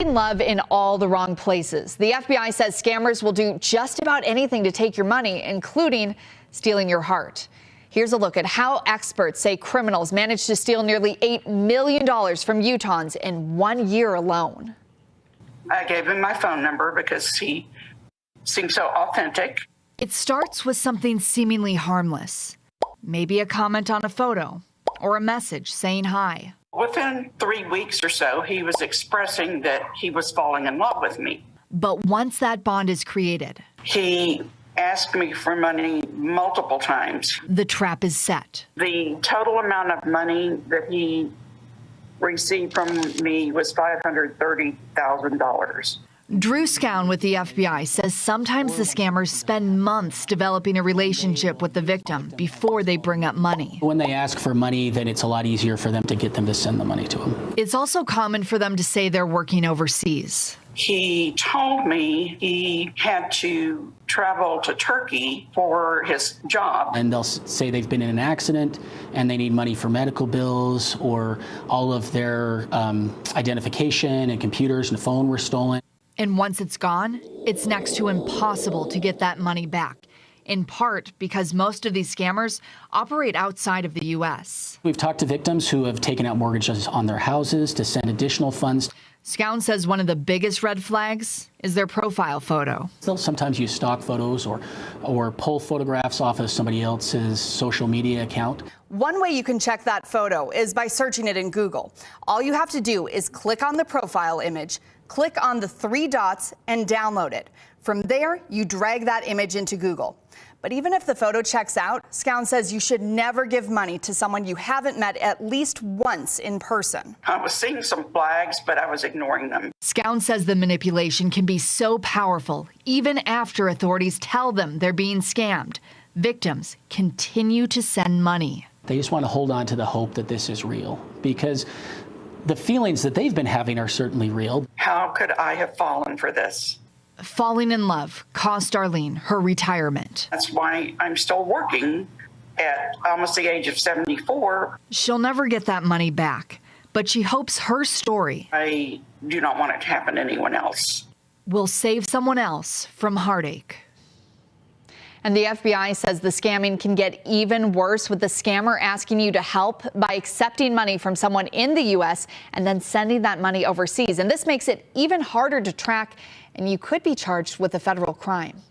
finding love in all the wrong places. The FBI says scammers will do just about anything to take your money, including stealing your heart. Here's a look at how experts say criminals managed to steal nearly $8 million from Utahns in 1 year alone. I gave him my phone number because he seemed so authentic. It starts with something seemingly harmless. Maybe a comment on a photo or a message saying hi. Within 3 weeks or so, he was expressing that he was falling in love with me. But once that bond is created, he asked me for money multiple times. The trap is set. The total amount of money that he received from me was $530,000. Drew Scown with the FBI says sometimes the scammers spend months developing a relationship with the victim before they bring up money. When they ask for money, then it's a lot easier for them to get them to send the money to them. It's also common for them to say they're working overseas. He told me he had to travel to Turkey for his job. And they'll say they've been in an accident and they need money for medical bills, or all of their identification and computers and phone were stolen. And once it's gone, it's next to impossible to get that money back, in part because most of these scammers operate outside of the U.S. We've talked to victims who have taken out mortgages on their houses to send additional funds. Scown says one of the biggest red flags is their profile photo. They'll sometimes use stock photos or pull photographs off of somebody else's social media account. One way you can check that photo is by searching it in Google. All you have to do is click on the profile image, click on the 3 dots and download it. From there, you drag that image into Google. But even if the photo checks out, Scown says you should never give money to someone you haven't met at least once in person. I was seeing some flags, but I was ignoring them. Scown says the manipulation can be so powerful, even after authorities tell them they're being scammed. Victims continue to send money. They just want to hold on to the hope that this is real, because the feelings that they've been having are certainly real. How could I have fallen for this? Falling in love cost Arlene her retirement. That's why I'm still working at almost the age of 74. She'll never get that money back, but she hopes her story I do not want it to happen to anyone else. Will save someone else from heartache. And the FBI says the scamming can get even worse, with the scammer asking you to help by accepting money from someone in the U.S. and then sending that money overseas. And this makes it even harder to track, and you could be charged with a federal crime.